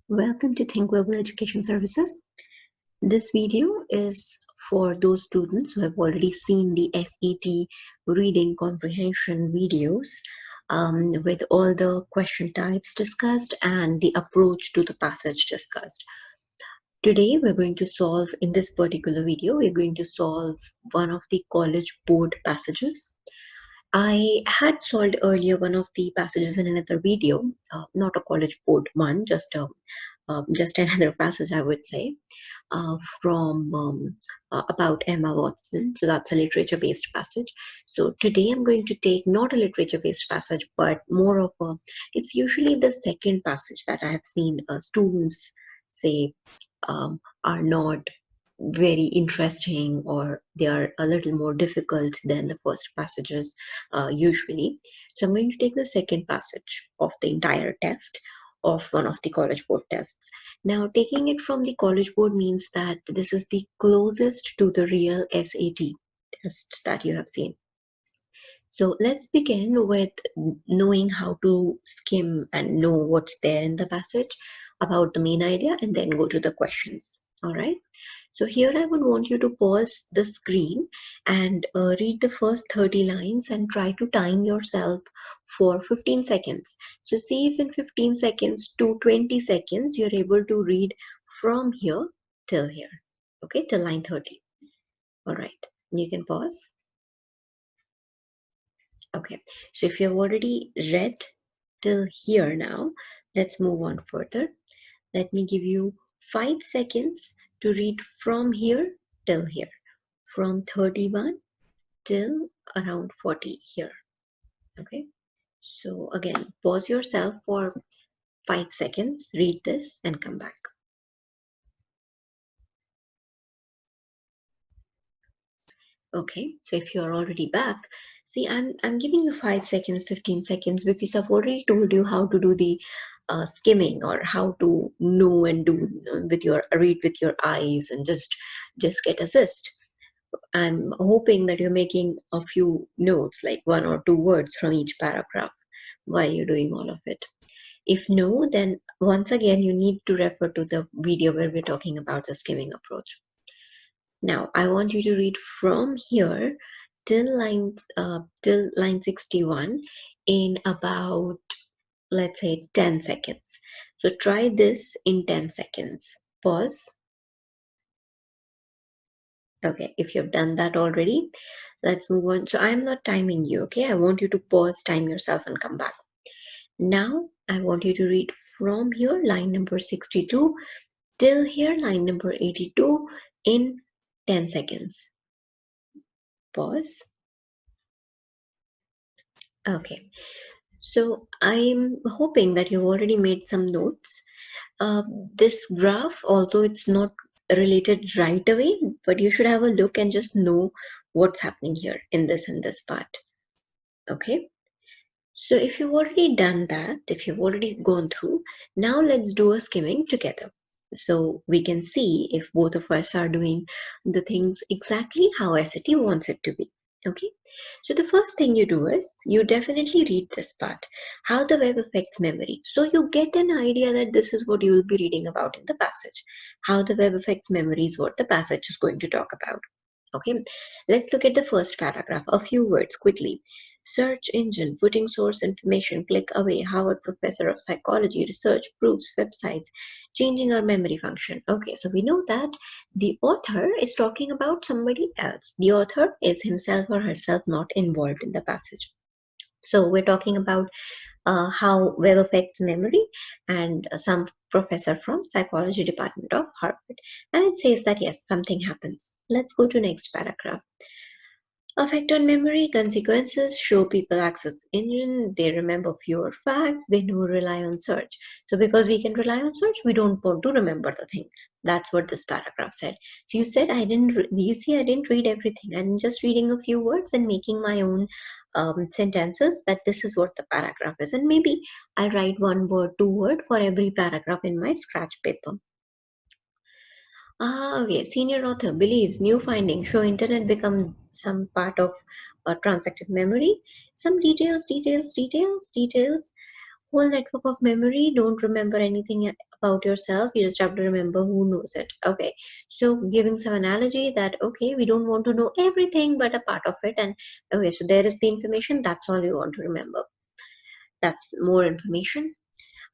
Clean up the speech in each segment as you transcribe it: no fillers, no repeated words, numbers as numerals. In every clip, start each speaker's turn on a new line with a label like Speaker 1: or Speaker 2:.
Speaker 1: Welcome to Think Global Education Services. This video is for those students who have already seen the SAT reading comprehension videos with all the question types discussed and the approach to the passage discussed. Today we're going to solve, in this particular video, we're going to solve one of the college board passages. I had solved earlier one of the passages in another video, not a college board one, just another passage, I would say, from about Emma Watson. So that's a literature-based passage. So today I'm going to take not a literature-based passage, but more of a, it's usually the second passage that I have seen students say are not very interesting, or they are a little more difficult than the first passages usually. So I'm going to take the second passage of the entire test of one of the college board tests. Now, taking it from the college board means that this is the closest to the real SAT tests that you have seen. So let's begin with knowing how to skim and know what's there in the passage about the main idea, and then go to the questions. All right. So here I would want you to pause the screen and read the first 30 lines and try to time yourself for 15 seconds. So see if in 15 seconds to 20 seconds you're able to read from here till here. Okay, till line 30. All right, you can pause. Okay, so if you've already read till here now, let's move on further. Let me give you 5 seconds to read from here till here, from 31 till around 40 here. Okay, so again, pause yourself for 5 seconds, read this and come back. Okay, so if you're already back, see, I'm giving you 5 seconds, 15 seconds, because I've already told you how to do the skimming, or how to know and do with your read with your eyes and just get assist. I'm hoping that you're making a few notes, like 1 or 2 words from each paragraph while you're doing all of it. If no, then once again you need to refer to the video where we're talking about the skimming approach. Now I want you to read from here till line 61 in about, let's say, 10 seconds. So try this in 10 seconds. Pause. Okay, if you've done that already, let's move on. So I'm not timing you, okay? I want you to pause, time yourself and come back. Now I want you to read from here, line number 62 till here, line number 82 in 10 seconds. Pause. Okay, so I'm hoping that you've already made some notes. This graph, although it's not related right away, but you should have a look and just know what's happening here in this and this part. Okay, so if you've already done that, if you've already gone through, now let's do a skimming together, so we can see if both of us are doing the things exactly how SAT wants it to be. Okay, so the first thing you do is you definitely read this part, how the web affects memory. So you get an idea that this is what you will be reading about in the passage. How the web affects memory is what the passage is going to talk about. Okay, let's look at the first paragraph. A few words quickly. Search engine, putting source information, click away. Harvard professor of psychology, research proves websites, changing our memory function. Okay, so we know that the author is talking about somebody else. The author is himself or herself not involved in the passage. So we're talking about how web affects memory, and some professor from psychology department of Harvard. And it says that yes, something happens. Let's go to next paragraph. Effect on memory, consequences, show people access engine, they remember fewer facts, they do rely on search. So because we can rely on search, we don't want to remember the thing. That's what this paragraph said. So you said I didn't read everything. I'm just reading a few words and making my own sentences, that this is what the paragraph is. And maybe I write 1 word, 2 word for every paragraph in my scratch paper. Okay. Senior author believes new findings show internet become some part of transactive memory. Some details. whole network of memory. Don't remember anything about yourself. You just have to remember who knows it. Okay. So giving some analogy that, okay, we don't want to know everything, but a part of it. And okay, so there is the information. That's all you want to remember. That's more information.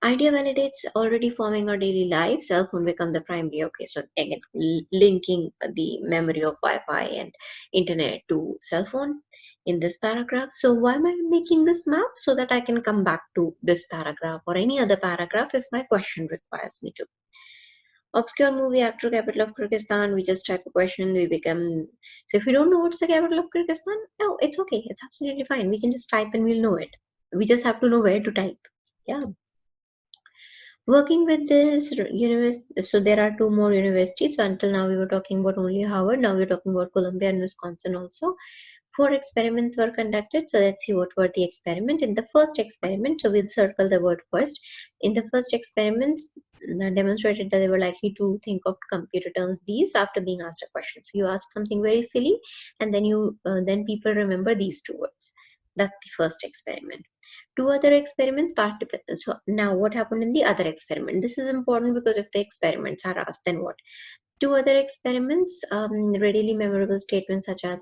Speaker 1: Idea validates already forming our daily life. Cell phone become the primary. Okay, so again, linking the memory of Wi-Fi and internet to cell phone in this paragraph. So why am I making this map? So that I can come back to this paragraph or any other paragraph if my question requires me to. Obscure movie actor, capital of Kyrgyzstan. We just type a question. We become. So if we don't know what's the capital of Kyrgyzstan, no, it's okay. It's absolutely fine. We can just type and we'll know it. We just have to know where to type. Yeah. Working with this university, so there are two more universities. So until now we were talking about only Harvard. Now we're talking about Columbia and Wisconsin also. 4 experiments were conducted. So let's see what were the experiment. In the first experiment, so we'll circle the word first. In the first experiments, demonstrated that they were likely to think of computer terms these after being asked a question. So you ask something very silly, and then people remember these two words. That's the first experiment. Two other experiments, participants. So now what happened in the other experiment? This is important because if the experiments are asked, then what? Two other experiments, readily memorable statements such as,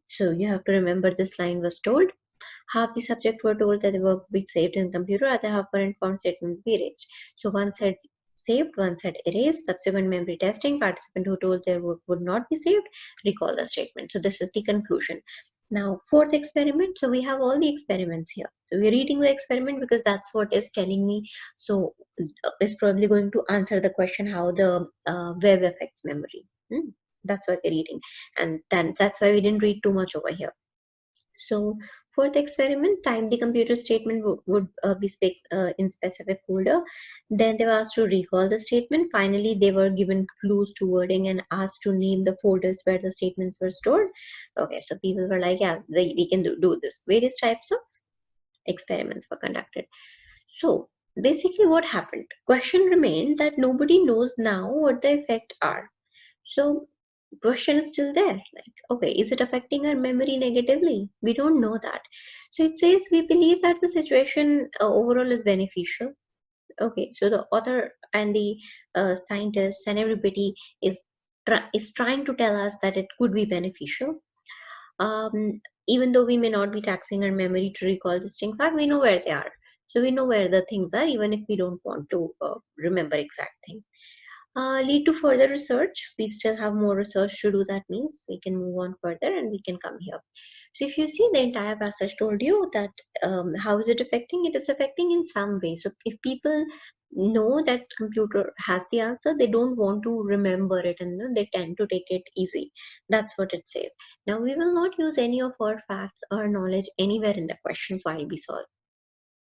Speaker 1: so you have to remember this line was told. Half the subject were told that the work would be saved in computer, other half were informed statement would be erased. So one said saved, one said erased. Subsequent memory testing, participant who told their work would not be saved, recall the statement. So this is the conclusion. Now, fourth experiment. So we have all the experiments here. So we're reading the experiment because that's what is telling me. So is probably going to answer the question how the web affects memory. That's why we're reading. And then that's why we didn't read too much over here. So for the experiment, time the computer statement would be in specific folder. Then they were asked to recall the statement. Finally, they were given clues to wording and asked to name the folders where the statements were stored. Okay, so people were like, yeah, we can do this. Various types of experiments were conducted. So basically what happened? Question remained that nobody knows now what the effect are. So question is still there, like, okay, is it affecting our memory negatively? We don't know that. So it says we believe that the situation overall is beneficial. Okay, so the author and the scientists and everybody is trying to tell us that it could be beneficial. Even though we may not be taxing our memory to recall distinct fact, we know where they are. So we know where the things are, even if we don't want to remember exact thing. Lead to further research. We still have more research to do. That means we can move on further and we can come here. So if you see, the entire passage told you that how is it affecting? It is affecting in some way. So if people know that computer has the answer, they don't want to remember it, and they tend to take it easy. That's what it says. Now we will not use any of our facts or knowledge anywhere in the questions while we solve.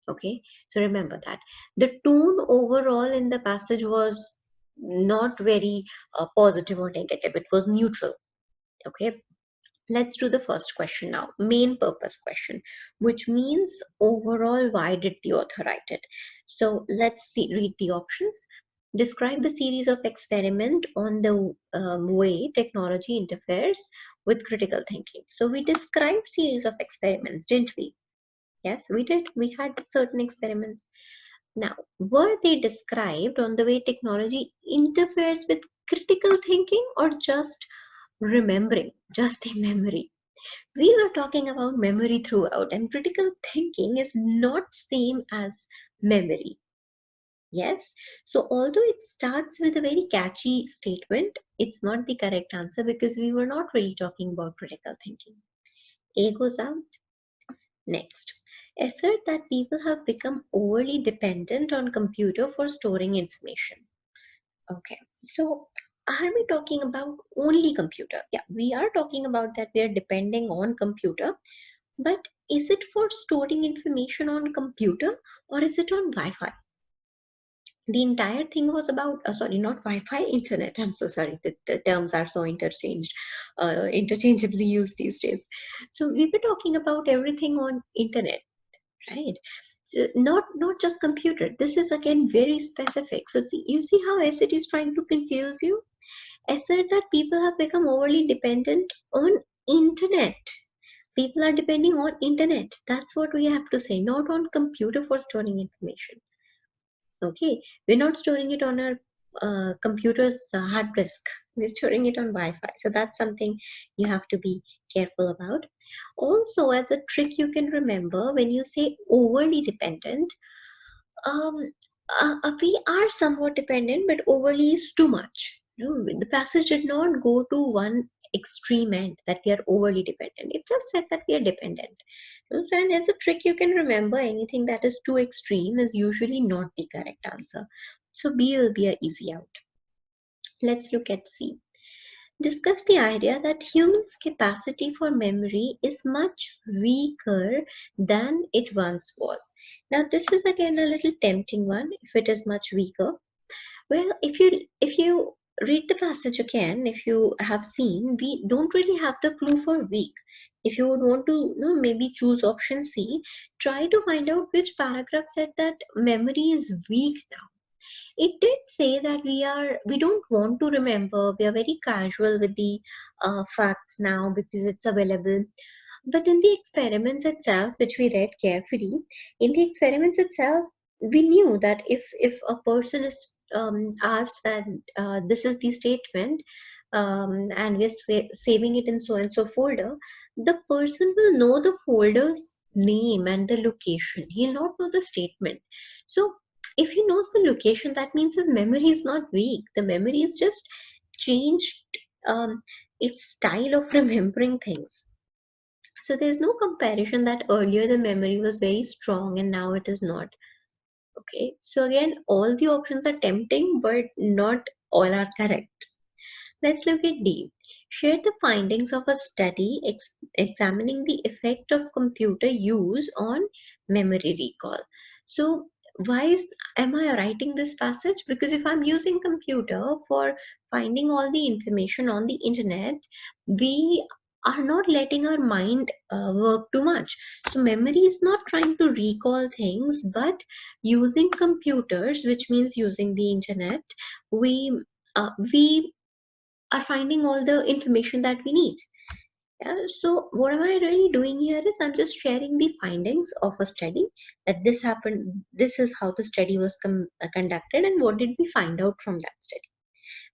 Speaker 1: Okay, so remember that the tone overall in the passage was not very positive or negative. It was neutral. Okay, let's do the first question now. Main purpose question, which means overall why did the author write it? So let's read the options. Describe the series of experiment on the way technology interferes with critical thinking. So we described series of experiments, didn't we? Yes, we did. We had certain experiments. Now, were they described on the way technology interferes with critical thinking or just remembering, just the memory? We were talking about memory throughout, and critical thinking is not same as memory. Yes, so although it starts with a very catchy statement, it's not the correct answer because we were not really talking about critical thinking. A goes out. Next, assert that people have become overly dependent on computer for storing information. Okay, so are we talking about only computer? Yeah, we are talking about that we are depending on computer, but is it for storing information on computer or is it on Wi-Fi? The entire thing was about, sorry, not Wi-Fi, internet. I'm so sorry, the terms are so interchangeably used these days. So we were talking about everything on internet, right? So not just computer. This is again very specific. So see, you see how SAT is trying to confuse you. Assert that people have become overly dependent on internet. People are depending on internet. That's what we have to say, not on computer for storing information. Okay, we're not storing it on our computer's hard disk. We're storing it on Wi-Fi. So that's something you have to be careful about. Also, as a trick you can remember, when you say overly dependent, um, we are somewhat dependent, but overly is too much. The passage did not go to one extreme end that we are overly dependent. It just said that we are dependent. So, and as a trick, you can remember anything that is too extreme is usually not the correct answer. So B will be a easy out. Let's look at C. Discuss the idea that humans' capacity for memory is much weaker than it once was. Now, this is again a little tempting one if it is much weaker. Well, if you read the passage again, if you have seen, we don't really have the clue for weak. If you would want to maybe choose option C, try to find out which paragraph said that memory is weak now. It did say that we don't want to remember, we are very casual with the facts now because it's available. But in the experiments itself, which we read carefully, in the experiments itself, we knew that if a person is asked that this is the statement, and we're saving it in so and so folder, the person will know the folder's name and the location. He'll not know the statement. So if he knows the location, that means his memory is not weak. The memory is just changed its style of remembering things. So there's no comparison that earlier the memory was very strong and now it is not. Okay, so again, all the options are tempting, but not all are correct. Let's look at D. Share the findings of a study examining the effect of computer use on memory recall. So am I writing this passage? Because if I'm using computer for finding all the information on the internet, we are not letting our mind work too much. So memory is not trying to recall things, but using computers, which means using the internet, we are finding all the information that we need. Yeah, so what am I really doing here is I'm just sharing the findings of a study that this happened. This is how the study was conducted, and what did we find out from that study.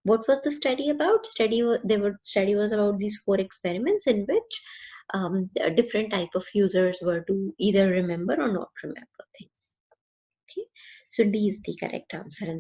Speaker 1: What was the study about? Study was about these 4 experiments in which a different type of users were to either remember or not remember things. Okay, so D is the correct answer.